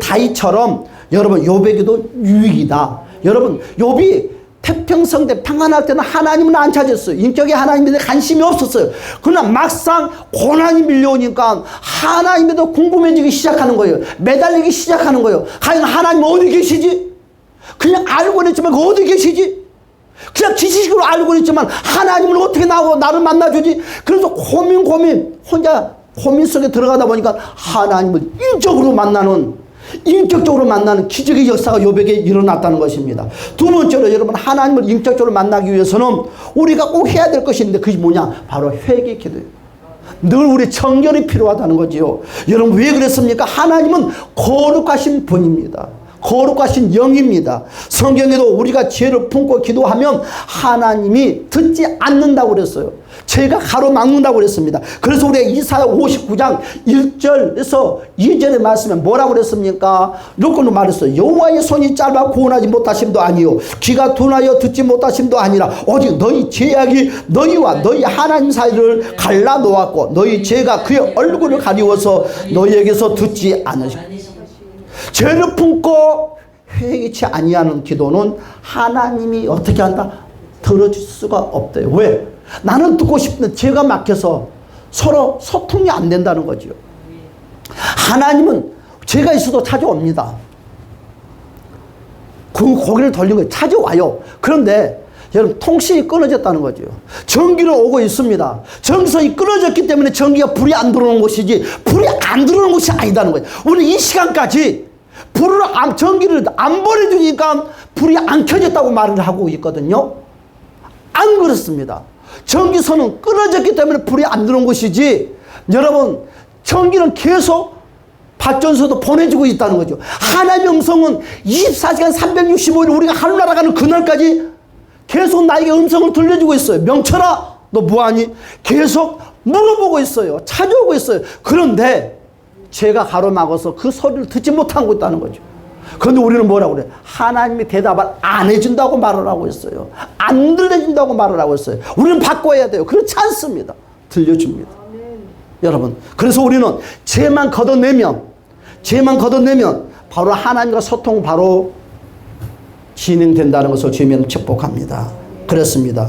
S1: 다윗처럼 여러분 욥에게도 유익이다. 여러분 욥이 태평성대 평안할 때는 하나님은 안 찾았어요. 인격에 하나님에 대해 관심이 없었어요. 그러나 막상 고난이 밀려오니까 하나님에도 궁금해지기 시작하는 거예요. 매달리기 시작하는 거예요. 과연 하나님 어디 계시지? 그냥 알고는 있지만 어디 계시지? 그냥 지식으로 알고는 있지만 하나님을 어떻게 나를 만나주지? 그래서 혼자 고민 속에 들어가다 보니까 하나님을 인격적으로 만나는 기적의 역사가 욥에게 일어났다는 것입니다. 두 번째로 여러분 하나님을 인격적으로 만나기 위해서는 우리가 꼭 해야 될 것이 있는데 그게 뭐냐? 바로 회개 기도예요. 늘 우리 청결이 필요하다는 거지요. 여러분 왜 그랬습니까? 하나님은 거룩하신 분입니다. 거룩하신 영입니다. 성경에도 우리가 죄를 품고 기도하면 하나님이 듣지 않는다고 그랬어요. 죄가 가로막는다고 그랬습니다. 그래서 우리가 이사야 59장 1절에서 2절의 말씀에 뭐라고 그랬습니까? 이렇게도 말했어요. 여호와의 손이 짧아 구원하지 못하심도 아니요 귀가 둔하여 듣지 못하심도 아니라 오직 너희 죄악이 너희와 너희 하나님 사이를 갈라놓았고 너희 죄가 그의 얼굴을 가리워서 너희에게서 듣지 않으시고. 죄를 품고 회개치 아니하는 기도는 하나님이 어떻게 한다? 들어줄 수가 없대요. 왜? 나는 듣고 싶은데 죄가 막혀서 서로 소통이 안 된다는 거죠. 하나님은 죄가 있어도 찾아옵니다. 그 고개를 돌린 거예요. 찾아와요. 그런데 여러분 통신이 끊어졌다는 거죠. 전기는 오고 있습니다. 전선이 끊어졌기 때문에 전기가 불이 안 들어오는 것이지 불이 안 들어오는 것이 아니다는 거예요. 우리 이 시간까지 전기를 안 보내주니까 불이 안 켜졌다고 말을 하고 있거든요. 안 그렇습니다. 전기선은 끊어졌기 때문에 불이 안 들어온 것이지, 여러분, 전기는 계속 발전소도 보내주고 있다는 거죠. 하나님의 음성은 24시간 365일 우리가 하늘나라 가는 그날까지 계속 나에게 음성을 들려주고 있어요. 명철아, 너 뭐하니? 계속 물어보고 있어요. 찾아오고 있어요. 그런데 제가 가로막아서 그 소리를 듣지 못하고 있다는 거죠. 그런데 우리는 뭐라고 그래요? 하나님이 대답을 안 해준다고 말을 하고 있어요. 안 들려준다고 말을 하고 있어요. 우리는 바꿔야 돼요. 그렇지 않습니다. 들려줍니다. 여러분, 그래서 우리는 죄만 걷어내면 바로 하나님과 소통이 바로 진행된다는 것을 주님은 축복합니다. 그렇습니다.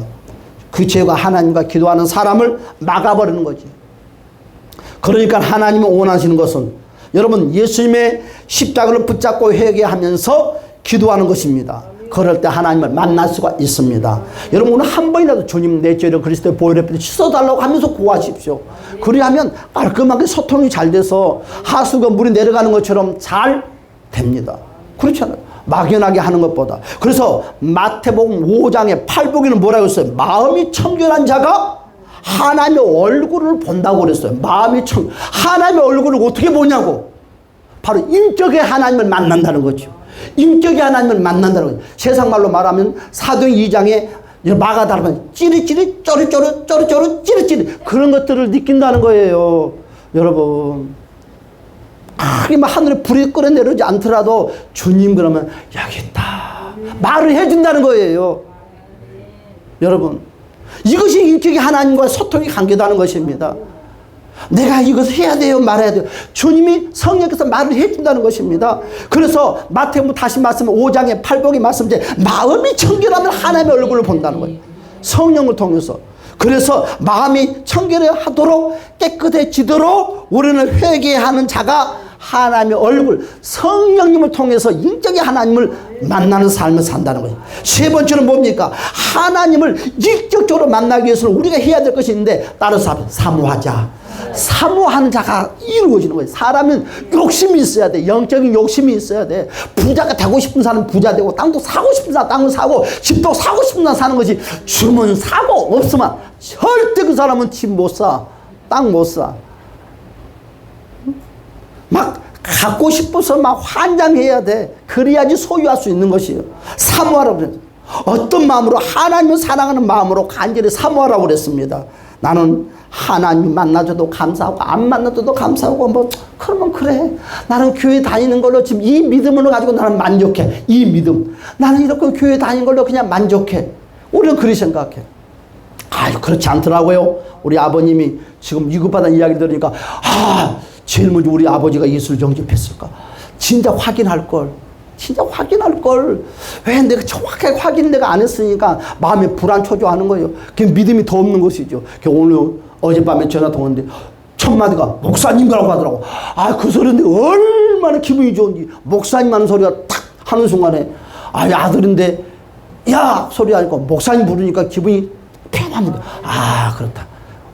S1: 그 죄가 하나님과 기도하는 사람을 막아버리는 거지. 그러니까 하나님이 원하시는 것은 여러분, 예수님의 십자가를 붙잡고 회개하면서 기도하는 것입니다. 그럴 때 하나님을 만날 수가 있습니다. 여러분, 오늘 한 번이라도 주님, 내 죄를 그리스도의 보혈의 피로 씻어달라고 하면서 구하십시오. 그리하면 깔끔하게 소통이 잘 돼서 하수가 물이 내려가는 것처럼 잘 됩니다. 그렇잖아요. 막연하게 하는 것보다. 그래서 마태복음 5장의 8복에는 뭐라고 했어요? 마음이 청결한 자가 하나님의 얼굴을 본다고 그랬어요. 하나님의 얼굴을 어떻게 보냐고. 바로 인격의 하나님을 만난다는 거죠. 인격의 하나님을 만난다는 거죠. 세상 말로 말하면 사도행 2장에 마가다라면 찌릿찌릿, 쪼릿쪼릿, 찌릿찌릿, 그런 것들을 느낀다는 거예요. 여러분, 크게 막 하늘에 불이 끓어내리지 않더라도 주님 그러면 여기 있다 말을 해준다는 거예요. 여러분, 이것이 인격이 하나님과 소통이 관계다는 것입니다. 내가 이것을 해야 돼요, 말해야 돼요. 주님이 성령께서 말을 해준다는 것입니다. 그래서 마태복음 다시 말씀 5장의 8복의 말씀인데 마음이 청결하면 하나님의 얼굴을 본다는 거예요. 성령을 통해서. 그래서 마음이 청결하도록 깨끗해지도록 우리는 회개하는 자가 하나님의 얼굴, 성령님을 통해서 인격의 하나님을 만나는 삶을 산다는 거예요. 세 번째는 뭡니까? 하나님을 인격적으로 만나기 위해서는 우리가 해야 될 것이 있는데, 따라서 사모하자. 사모하는 자가 이루어지는 거예요. 사람은 욕심이 있어야 돼. 영적인 욕심이 있어야 돼. 부자가 되고 싶은 사람은 부자 되고, 땅도 사고 싶은 사람 땅을 사고, 집도 사고 싶은 사람 사는 것이, 주문 사고 없으면 절대 그 사람은 집 못 사, 땅 못 사. 막 갖고 싶어서 막 환장해야 돼. 그래야지 소유할 수 있는 것이에요. 사모하라고 그랬어요. 어떤 마음으로? 하나님을 사랑하는 마음으로 간절히 사모하라고 그랬습니다. 나는 하나님이 만나줘도 감사하고 안 만나줘도 감사하고, 뭐 그러면 그래, 나는 교회 다니는 걸로 지금 이 믿음으로 가지고 나는 만족해. 이 믿음, 나는 이렇게 교회 다니는 걸로 그냥 만족해. 우리는 그렇게 생각해. 아유, 그렇지 않더라고요. 우리 아버님이 지금 위급하다는 이야기를 들으니까, 제일 먼저 우리 아버지가 예수를 영접했을까? 진짜 확인할걸. 진짜 확인할걸. 왜 내가 정확하게 확인을 내가 안 했으니까 마음에 불안 초조하는 거예요. 그 믿음이 더 없는 것이죠. 오늘 어젯밤에 전화 통화인데 첫 마디가 목사님이라고 하더라고. 그 소리인데 얼마나 기분이 좋은지. 목사님 하는 소리가 탁 하는 순간에, 아들인데 야 소리 하니까 목사님 부르니까 기분이 편합니다. 그렇다.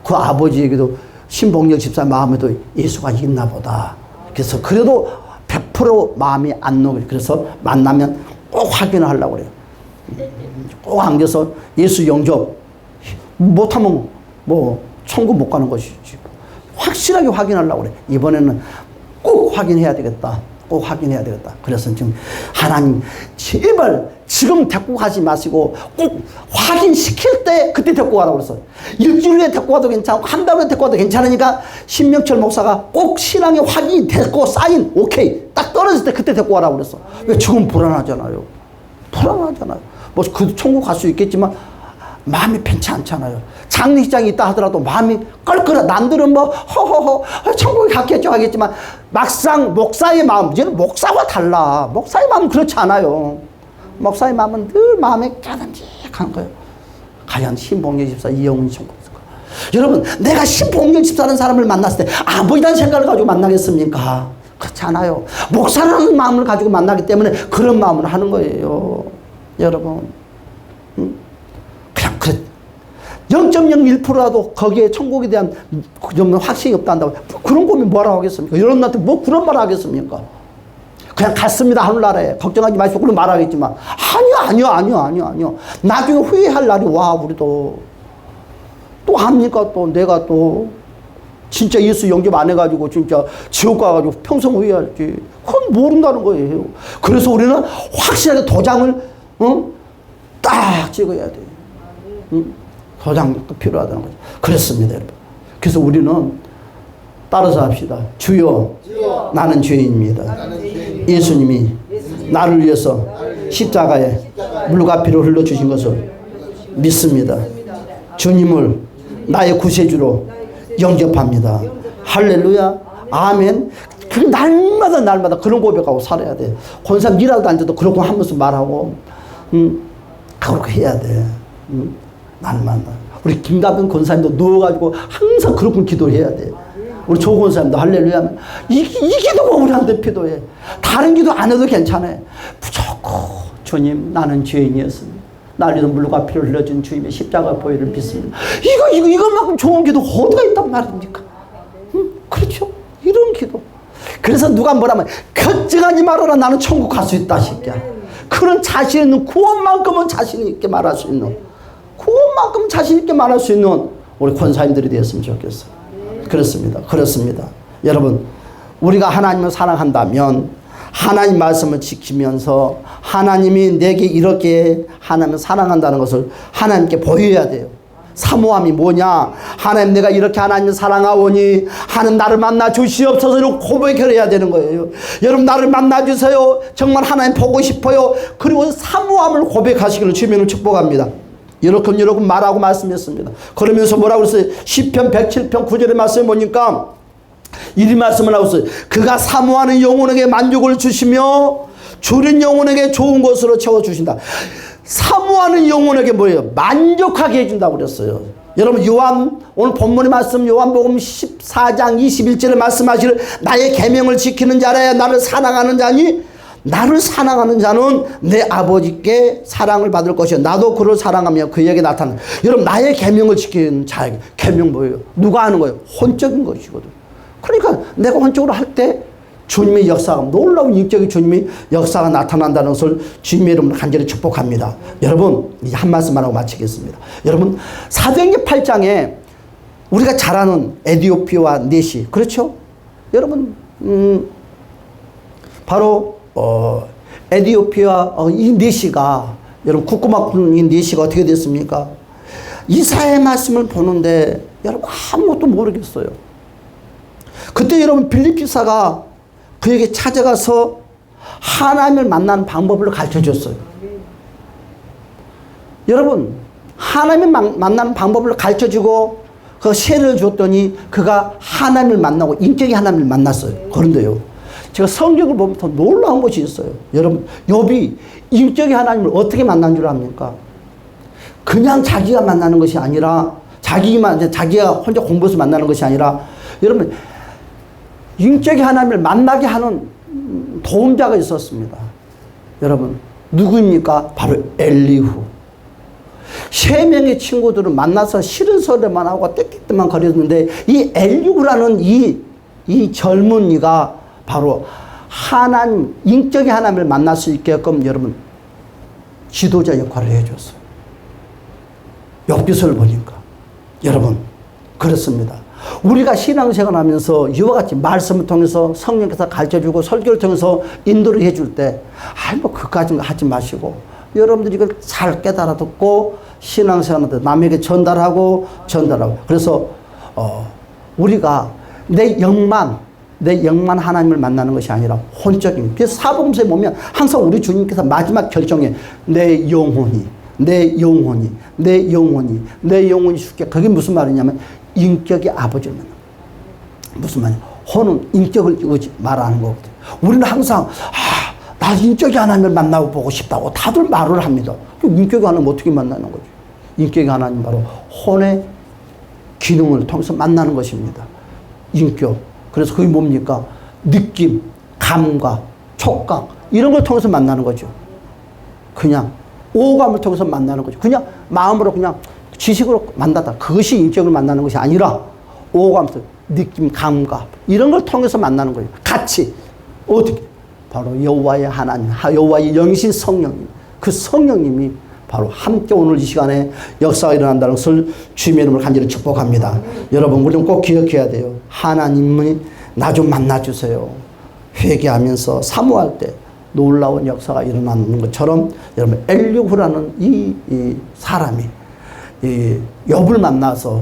S1: 그 아버지에게도 신봉력 집사 마음에도 예수가 있나 보다. 그래서 그래도 100% 마음이 안 녹여요. 그래서 만나면 꼭 확인을 하려고 그래요. 꼭 안겨서 예수 영접 못하면 뭐 천국 못 가는 것이지. 확실하게 확인하려고 그래. 이번에는 꼭 확인해야 되겠다. 꼭 확인해야 되겠다. 그래서 지금 하나님 제발 지금 데리고 가지 마시고 꼭 확인시킬 때 그때 데리고 가라고 그랬어요. 일주일에 데리고 가도 괜찮고 한 달에 데리고 가도 괜찮으니까 신명철 목사가 꼭 신앙의 확인이 됐고 사인 오케이 딱 떨어질 때 그때 데리고 가라고 그랬어. 왜? 지금 불안하잖아요. 불안하잖아요. 뭐 그 천국 갈 수 있겠지만 마음이 편치 않잖아요. 장례식장이 있다 하더라도 마음이 껄끄러. 남들은 뭐 허허허 천국에 갔겠죠 하겠지만 막상 목사의 마음, 이제는 목사와 달라. 목사의 마음은 그렇지 않아요. 목사의 마음은 늘 마음에 까담직한 거예요. 과연 신봉영 집사 이영훈 천국 있을까? 여러분, 내가 신봉영 집사라는 사람을 만났을 때 아버지라는 생각을 가지고 만나겠습니까? 그렇지 않아요. 목사라는 마음을 가지고 만나기 때문에 그런 마음을 하는 거예요. 여러분, 그냥 그래. 0.01%라도 거기에 천국에 대한 확신이 없다 한다고 그런 고민 뭐라고 하겠습니까? 여러분한테 뭐 그런 말 하겠습니까? 그냥 갔습니다 하늘나라에 걱정하지 마시고 그런 말하겠지만 아니요. 나중에 후회할 날이 와. 우리도 또 합니까? 또 내가 또 진짜 예수 영접 안 해가지고 진짜 지옥 가가지고 평생 후회할지 그건 모른다는 거예요. 그래서 우리는 확실하게 도장을 딱 찍어야 돼. 도장이 또 필요하다는 거죠. 그렇습니다, 여러분. 그래서 우리는 따라서 합시다. 주여, 나는 죄인입니다. 예수님이 나를 위해서 십자가에 물과 피를 흘려주신 것을 믿습니다. 주님을 나의 구세주로 영접합니다. 할렐루야. 아멘. 그 날마다 그런 고백하고 살아야 돼. 권사님 일하도 앉아도 그렇게 하면서 말하고 그렇게 해야 돼. 날마다. 우리 김가빈 권사님도 누워가지고 항상 그렇게 기도해야 돼. 우리 조 권사님도 할렐루야. 이 기도가 우리한테 필요해. 다른 기도 안 해도 괜찮아요. 무조건 주님 나는 죄인이었습니다. 나를 위해서 물과 피를 흘려준 주님의 십자가 보혈을 믿습니다. 이것만큼 좋은 기도 어디가 있단 말입니까? 그렇죠? 이런 기도. 그래서 누가 뭐라면 걱정하지 말아라 나는 천국 갈 수 있다 새끼야. 그런 자신 있는 구원만큼은 자신 있게 말할 수 있는 구원만큼 자신 있게 말할 수 있는 우리 권사님들이 되었으면 좋겠어요. 그렇습니다. 여러분 우리가 하나님을 사랑한다면 하나님 말씀을 지키면서 하나님이 내게 이렇게 하나님을 사랑한다는 것을 하나님께 보여야 돼요. 사모함이 뭐냐? 하나님 내가 이렇게 하나님을 사랑하오니 하나님 나를 만나 주시옵소서 이렇게 고백해야 되는 거예요. 여러분 나를 만나 주세요. 정말 하나님 보고 싶어요. 그리고 사모함을 고백하시기를 주님을 축복합니다. 이렇게 여러분 말하고 말씀했습니다. 그러면서 뭐라고 그랬어요? 시편 107편 9절의 말씀을 보니까 이 말씀을 하고 있어요. 그가 사모하는 영혼에게 만족을 주시며 주는 영혼에게 좋은 것으로 채워주신다. 사모하는 영혼에게 뭐예요? 만족하게 해준다고 그랬어요. 여러분 오늘 본문의 말씀 요한복음 14장 21절에 말씀하시를 나의 계명을 지키는 자라야 나를 사랑하는 자니 나를 사랑하는 자는 내 아버지께 사랑을 받을 것이요 나도 그를 사랑하며 그에게 나타나. 여러분 나의 계명을 지키는 자에게 계명 뭐예요? 누가 하는 거예요? 혼적인 것이거든. 그러니까 내가 혼적으로 할 때 주님의 역사가 놀라운 인격의 주님의 역사가 나타난다는 것을 주님의 이름으로 간절히 축복합니다. 여러분 이제 한 말씀만 하고 마치겠습니다. 여러분 사도행전 8장에 우리가 잘 아는 에디오피아와 넷이 그렇죠? 여러분 바로 에디오피아 이 넷이가 여러분 국구막군 이 넷이가 어떻게 됐습니까? 이사야의 말씀을 보는데 여러분 아무것도 모르겠어요. 그때 여러분 빌립기사가 그에게 찾아가서 하나님을 만나는 방법을 가르쳐줬어요. 여러분 하나님을 만나는 방법을 가르쳐주고 그 세례를 줬더니 그가 하나님을 만나고 인격의 하나님을 만났어요. 그런데요 제가 성경을 보면 더 놀라운 것이 있어요. 여러분 욥이 인격의 하나님을 어떻게 만난 줄 압니까? 그냥 자기가 만나는 것이 아니라 자기가 혼자 공부해서 만나는 것이 아니라 여러분 인격의 하나님을 만나게 하는 도움자가 있었습니다. 여러분 누구입니까? 바로 엘리후. 3명의 친구들은 만나서 싫은 소리만 하고 떼끼떼만 거렸는데 이 엘리후라는 이 젊은이가 바로 하나님 인격의 하나님을 만날 수 있게끔 여러분 지도자 역할을 해줬어요. 욥기서를 보니까 여러분 그렇습니다. 우리가 신앙생활 하면서 이와 같이 말씀을 통해서 성령께서 가르쳐주고 설교를 통해서 인도를 해줄 때 그까지는 하지 마시고 여러분들이 이걸 잘 깨달아 듣고 신앙생활한테 남에게 전달하고 그래서 우리가 내 영만 하나님을 만나는 것이 아니라 혼적인. 그래서 사복음서에 보면 항상 우리 주님께서 마지막 결정에 내 영혼이 죽게. 그게 무슨 말이냐면 인격의 아버지를 만나. 무슨 말이냐? 혼은 인격을 말하는 거거든요. 우리는 항상 나 인격의 하나님을 만나고 보고 싶다고 다들 말을 합니다. 인격의 하나님 어떻게 만나는 거죠? 인격의 하나님 바로 혼의 기능을 통해서 만나는 것입니다. 인격. 그래서 그게 뭡니까? 느낌, 감각, 촉각 이런 걸 통해서 만나는 거죠. 그냥 오감을 통해서 만나는 거죠. 그냥 마음으로 그냥 지식으로 만나다. 그것이 인격을 만나는 것이 아니라 오감, 느낌, 감각 이런 걸 통해서 만나는 거예요. 같이 어떻게 바로 여호와의 하나님, 여호와의 영이신 성령님, 그 성령님이 바로 함께 오늘 이 시간에 역사가 일어난다는 것을 주님의 이름으로 간절히 축복합니다. 여러분, 우리는 꼭 기억해야 돼요. 하나님이 나 좀 만나주세요. 회개하면서 사모할 때 놀라운 역사가 일어나는 것처럼 여러분, 엘리후라는 이 사람이 이 욥을 만나서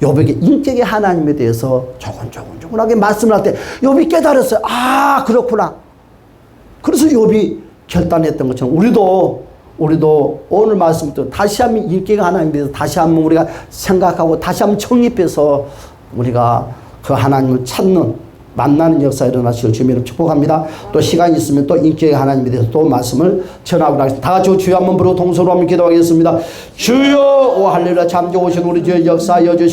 S1: 욥에게 인격의 하나님에 대해서 조곤조곤하게 말씀을 할 때 욥이 깨달았어요. 아, 그렇구나. 그래서 욥이 결단했던 것처럼 우리도 오늘 말씀부터 다시 한번 인격의 하나님에 대해서 다시 한번 우리가 생각하고 다시 한번 정립해서 우리가 그 하나님을 만나는 역사 일어나시길 주님의 이름으로 축복합니다. 또 시간이 있으면 또 인격의 하나님에 대해서 또 말씀을 전하고 나겠습니다. 다 같이 주여 한번 부르고 동서로 한번 기도하겠습니다. 주여, 오 할렐루야, 잠재 오신 우리 주의 역사하여 주시옵소서.